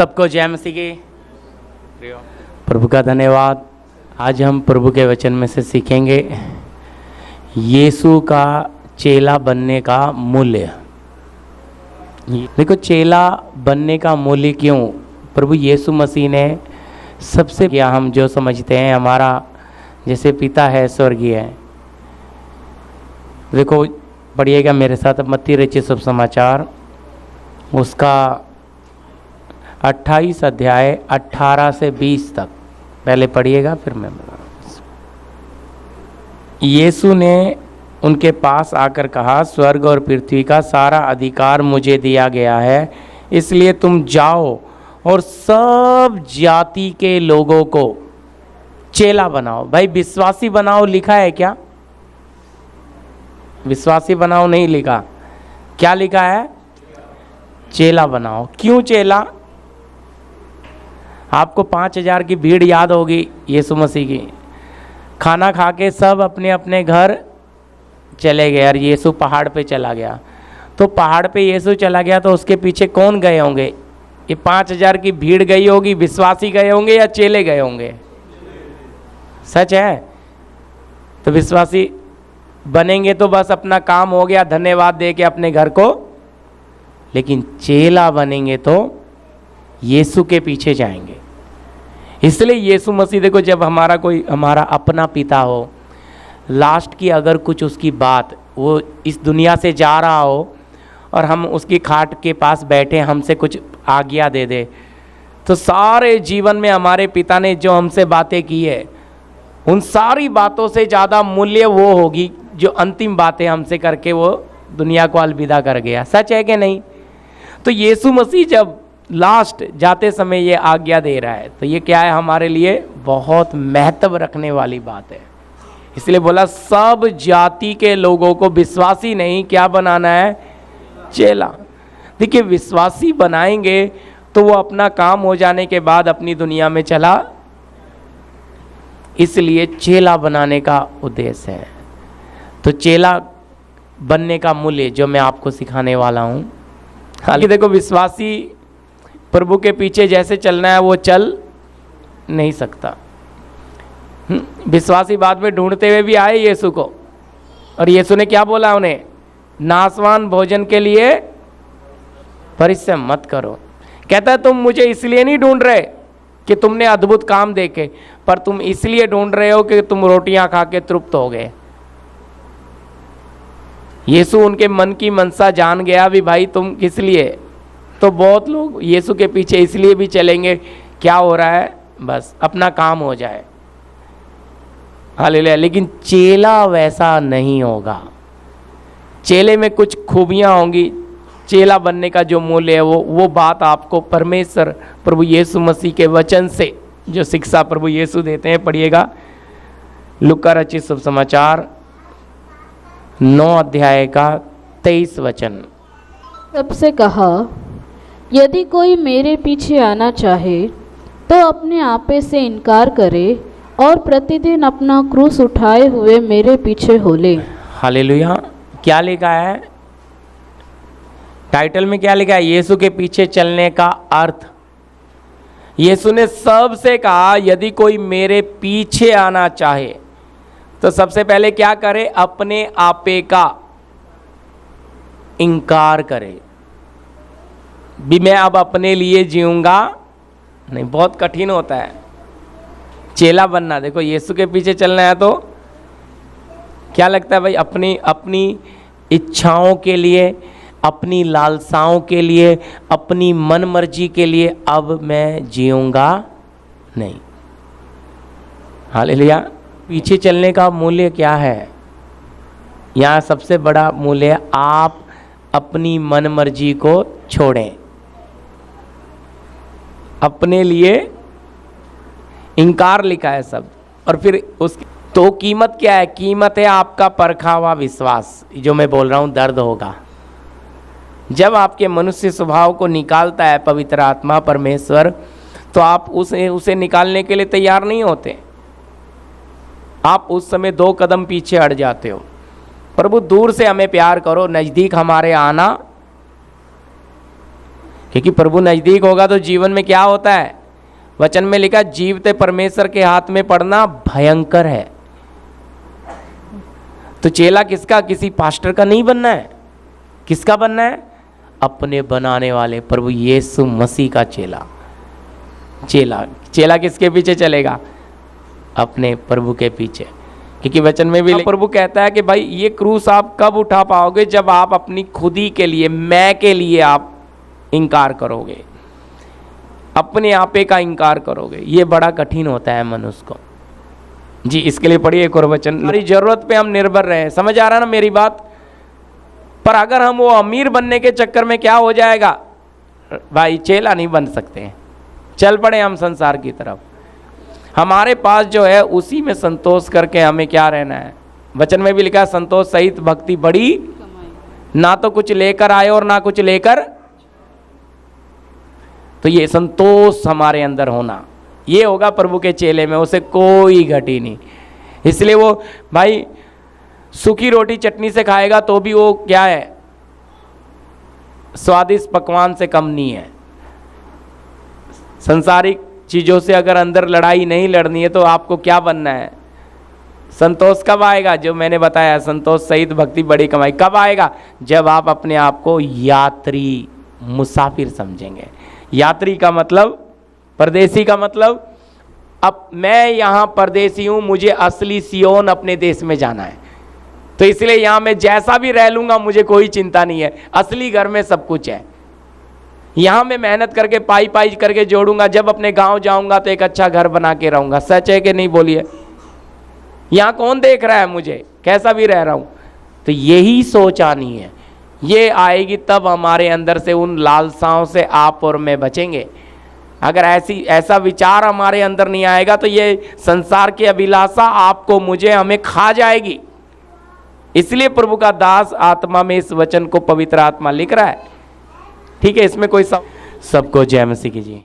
सबको जय मसीह की। प्रभु का धन्यवाद। आज हम प्रभु के वचन में से सीखेंगे यीशु का चेला बनने का मूल्य। देखो, चेला बनने का मूल्य क्यों? प्रभु यीशु मसीह ने सबसे क्या, हम जो समझते हैं हमारा जैसे पिता है स्वर्गीय है। देखो, पढ़िएगा मेरे साथ मत्ती रचित शुभ समाचार, उसका 28 अध्याय 18 से 20 तक पहले पढ़िएगा, फिर मैं बताऊँ। यीशु ने उनके पास आकर कहा, स्वर्ग और पृथ्वी का सारा अधिकार मुझे दिया गया है, इसलिए तुम जाओ और सब जाति के लोगों को चेला बनाओ। भाई, विश्वासी बनाओ लिखा है क्या? विश्वासी बनाओ नहीं लिखा। क्या लिखा है? चेला बनाओ। क्यों चेला? आपको 5000 की भीड़ याद होगी यीशु मसीह की। खाना खा के सब अपने अपने घर चले गए और यीशु पहाड़ पे चला गया। तो पहाड़ पे यीशु चला गया तो उसके पीछे कौन गए होंगे? ये 5000 की भीड़ गई होगी, विश्वासी गए होंगे या चेले गए होंगे? सच है। तो विश्वासी बनेंगे तो बस अपना काम हो गया, धन्यवाद दे के अपने घर को। लेकिन चेला बनेंगे तो यीशु के पीछे जाएंगे। इसलिए यीशु मसीह, देखो, जब हमारा अपना पिता हो, लास्ट की अगर कुछ उसकी बात, वो इस दुनिया से जा रहा हो और हम उसकी खाट के पास बैठे हमसे कुछ आज्ञा दे दे, तो सारे जीवन में हमारे पिता ने जो हमसे बातें की है, उन सारी बातों से ज़्यादा मूल्य वो होगी जो अंतिम बातें हमसे करके वो दुनिया को अलविदा कर गया। सच है कि नहीं? तो यीशु मसीह जब लास्ट जाते समय ये आज्ञा दे रहा है, तो ये क्या है? हमारे लिए बहुत महत्व रखने वाली बात है। इसलिए बोला सब जाति के लोगों को, विश्वासी नहीं, क्या बनाना है? चेला। देखिए, विश्वासी बनाएंगे तो वो अपना काम हो जाने के बाद अपनी दुनिया में चला, इसलिए चेला बनाने का उद्देश्य है। तो चेला बनने का मूल्य जो मैं आपको सिखाने वाला हूँ। हालांकि देखो, विश्वासी प्रभु के पीछे जैसे चलना है वो चल नहीं सकता। विश्वासी बाद में ढूंढते हुए भी आए यीशु को, और यीशु ने क्या बोला उन्हें? नाशवान भोजन के लिए परिश्रम मत करो। कहता है तुम मुझे इसलिए नहीं ढूंढ रहे कि तुमने अद्भुत काम देखे, पर तुम इसलिए ढूंढ रहे हो कि तुम रोटियां खा के तृप्त हो गए। यीशु उनके मन की मनसा जान गया भी, भाई तुम किस लिए। तो बहुत लोग यीशु के पीछे इसलिए भी चलेंगे, क्या हो रहा है? बस अपना काम हो जाए। हालेलुया। लेकिन चेला वैसा नहीं होगा। चेले में कुछ खूबियां होंगी। चेला बनने का जो मूल्य है वो बात आपको परमेश्वर प्रभु यीशु मसीह के वचन से जो शिक्षा प्रभु यीशु देते हैं। पढ़िएगा लूका रचित शुभ समाचार 9 अध्याय का 23 वचन। सबसे कहा, यदि कोई मेरे पीछे आना चाहे तो अपने आपे से इनकार करे और प्रतिदिन अपना क्रूस उठाए हुए मेरे पीछे हो ले। हालेलुया। क्या लिखा है टाइटल में? क्या लिखा है? यीशु के पीछे चलने का अर्थ। यीशु ने सबसे कहा, यदि कोई मेरे पीछे आना चाहे तो सबसे पहले क्या करे? अपने आपे का इनकार करे। भी मैं अब अपने लिए जीऊंगा नहीं, बहुत कठिन होता है चेला बनना। देखो, यीशु के पीछे चलना है तो क्या लगता है भाई? अपनी इच्छाओं के लिए, अपनी लालसाओं के लिए, अपनी मन मर्जी के लिए अब मैं जीऊंगा नहीं। हालेलुया। पीछे चलने का मूल्य क्या है? यहाँ सबसे बड़ा मूल्य, आप अपनी मन मर्जी को छोड़ें, अपने लिए इनकार लिखा है सब। और फिर उसकी तो कीमत क्या है? कीमत है आपका परखा हुआ विश्वास। जो मैं बोल रहा हूँ दर्द होगा जब आपके मनुष्य स्वभाव को निकालता है पवित्र आत्मा परमेश्वर, तो आप उसे निकालने के लिए तैयार नहीं होते। आप उस समय 2 कदम पीछे हट जाते हो। प्रभु दूर से हमें प्यार करो, नज़दीक हमारे आना क्योंकि प्रभु नज़दीक होगा तो जीवन में क्या होता है, वचन में लिखा जीवते परमेश्वर के हाथ में पड़ना भयंकर है। तो चेला किसका, किसी पास्टर का नहीं बनना है, किसका बनना है, अपने बनाने वाले प्रभु यीशु मसीह का चेला। चेला किसके पीछे चलेगा, अपने प्रभु के पीछे। क्योंकि वचन में भी प्रभु कहता है कि भाई ये क्रूस आप कब उठा पाओगे, जब आप अपनी खुदी के लिए, मैं के लिए आप इनकार करोगे, अपने आपे का इनकार करोगे। ये बड़ा कठिन होता है मनुष्य को जी। इसके लिए पढ़िए एक और वचन, हमारी जरूरत पे हम निर्भर रहे। समझ आ रहा ना मेरी बात। पर अगर हम वो अमीर बनने के चक्कर में क्या हो जाएगा भाई, चेला नहीं बन सकते। चल पड़े हम संसार की तरफ। हमारे पास जो है उसी में संतोष करके हमें क्या रहना है। वचन में भी लिखा है संतोष सहित भक्ति बड़ी, ना तो कुछ लेकर आए और ना कुछ लेकर। तो ये संतोष हमारे अंदर होना, ये होगा प्रभु के चेले में, उसे कोई घटी नहीं। इसलिए वो भाई सूखी रोटी चटनी से खाएगा तो भी वो क्या है, स्वादिष्ट पकवान से कम नहीं है। संसारिक चीज़ों से अगर अंदर लड़ाई नहीं लड़नी है तो आपको क्या बनना है, संतोष कब आएगा, जो मैंने बताया संतोष सहित भक्ति बड़ी कमाई कब आएगा, जब आप अपने आप को यात्री मुसाफिर समझेंगे। यात्री का मतलब, परदेसी का मतलब, अब मैं यहाँ परदेसी हूँ, मुझे असली सियोन अपने देश में जाना है, तो इसलिए यहाँ मैं जैसा भी रह लूँगा मुझे कोई चिंता नहीं है, असली घर में सब कुछ है। यहाँ मैं मेहनत करके पाई करके जोड़ूंगा, जब अपने गांव जाऊंगा तो एक अच्छा घर बना के रहूँगा। सच है कि नहीं बोलिए। यहाँ कौन देख रहा है मुझे, कैसा भी रह रहा हूँ। तो यही सोच आनी है, ये आएगी तब हमारे अंदर से उन लालसाओं से आप और मैं बचेंगे। अगर ऐसा विचार हमारे अंदर नहीं आएगा तो ये संसार की अभिलाषा आपको, मुझे, हमें खा जाएगी। इसलिए प्रभु का दास आत्मा में इस वचन को पवित्र आत्मा लिख रहा है। ठीक है, इसमें कोई सबको जय मसीह की जी।